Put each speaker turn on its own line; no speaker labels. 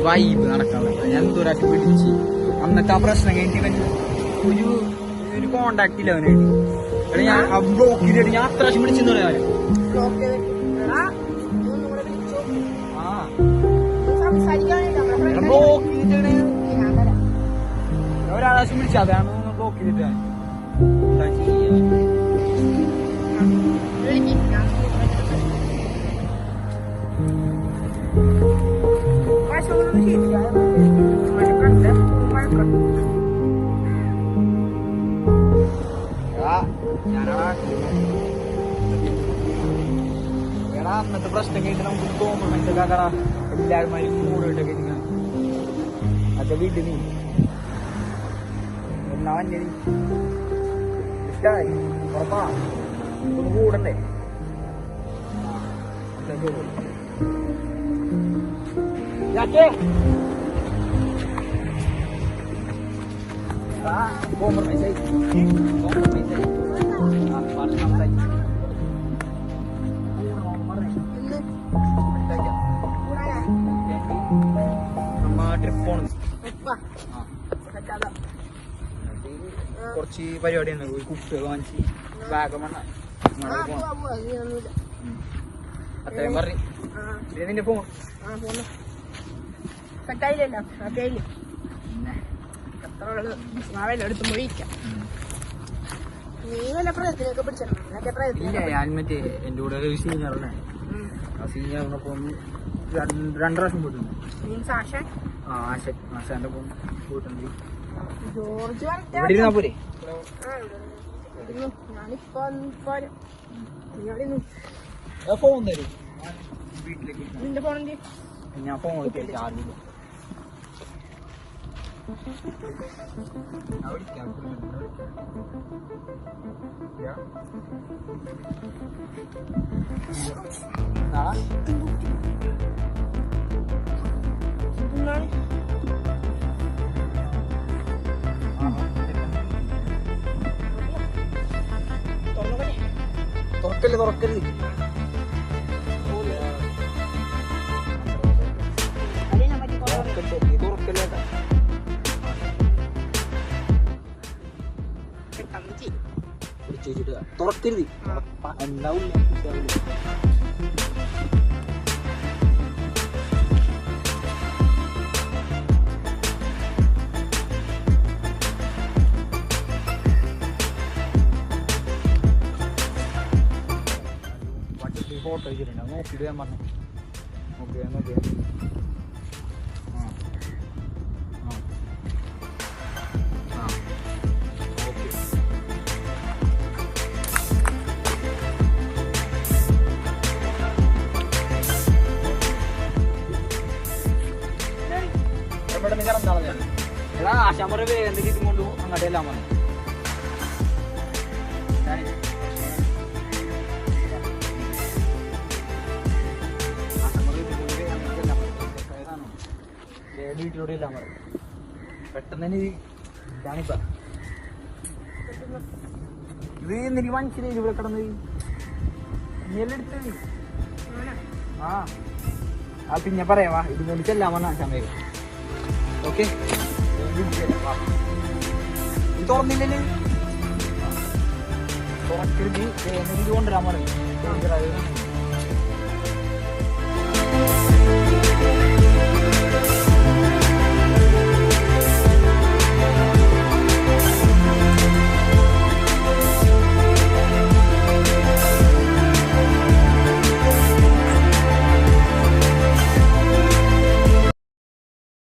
ഒരു വൈബ് നടക്കാൻ പറ്റില്ല. ഞാൻ ദൂരാശം പിടിച്ച് അന്നത്തെ ആ പ്രശ്നം കഴിഞ്ഞിട്ട് ഒരു കോണ്ടാക്ട് ഇല്ല അവനായിട്ട്. ഞാൻ ബ്ലോക്ക് ചെയ്തിട്ട് ഞാൻ അത്ര പ്രാവശ്യം പിടിച്ചെന്ന് പറയാൻ ബ്ലോക്ക് ചെയ്തിട്ട് ഒരാളാവശ്യം വിളിച്ചാൽ അതാണ് ബ്ലോക്ക് ചെയ്തിട്ട് എന്താ ചെയ്യാ. എടാ അന്നത്തെ പ്രശ്നം കഴിഞ്ഞിട്ട് നമുക്ക് കോംപ്രമൈസ് ഒക്കെ ആക്കടാ. എല്ലാവരും കൂടിട്ടൊക്കെ അച്ഛൻ വീട്ടിൽ നീ എന്നാ വന്യ നീ ഇഷ്ടായി ഉറപ്പാ ഒന്ന് കൂടണ്ടേ. കോംപ്രമൈസ് ആയി ട്രിപ്പ് പോണം. കുറച്ച് പരിപാടി ഉണ്ട്. ഒരു കുപ്പിയൊക്കെ വാങ്ങിച്ച് വാഗമണ്ണ അത്രയും പറഞ്ഞു. നിന്റെ ഫോൺ ഹെൽമെറ്റ് എന്റെ കൂടെ ഒരു സീനിയറിനെ ആ സീനിയറിനൊപ്പം 2 പ്രാവശ്യം പോയിട്ടുണ്ട്. ആശാന്റെ ഒപ്പം പോയിട്ടുണ്ട്. ഇവിടെ ഇരുന്നാ പോരെ. ഫോൺ തരും വീട്ടിലേക്ക്. ഞാൻ ഫോൺ വിളിക്കാം. ചാർജില്ല. തുറക്കല്ലേ തുറക്കല്ലേ തുറക്കല്ലേ തുറക്കരുത്. എന്താവില്ല ഫോട്ടോ വെച്ചിട്ടുണ്ട്. നോക്കിയിട്ട് ഞാൻ പറഞ്ഞു നോക്കിയാ ഇവിടെ കിടന്നാണ് ഞാൻ. എടാ ആശാമ്പറ വേഗം ഇതും കൊണ്ടു അങ്ങോട്ട് എല്ലാം പറഞ്ഞു. വീട്ടിലൂടെ എല്ലാം പറയും. പെട്ടെന്ന് തന്നെ ഇതാണിപ്പ ഇത് എനിക്ക് മനസ്സിലായി. ഇവിടെ കിടന്ന് നെല്ലെടുത്ത് ആ പിന്നെ പറയാവാ. ഇത് കൊണ്ട് ചെല്ലാൻ വന്ന ആശാൻ വേഗം. ഓക്കെ തുറന്നില്ലല്ലേ തുറക്കരുത്. ഇത് കൊണ്ടുവരാൻ പറയും.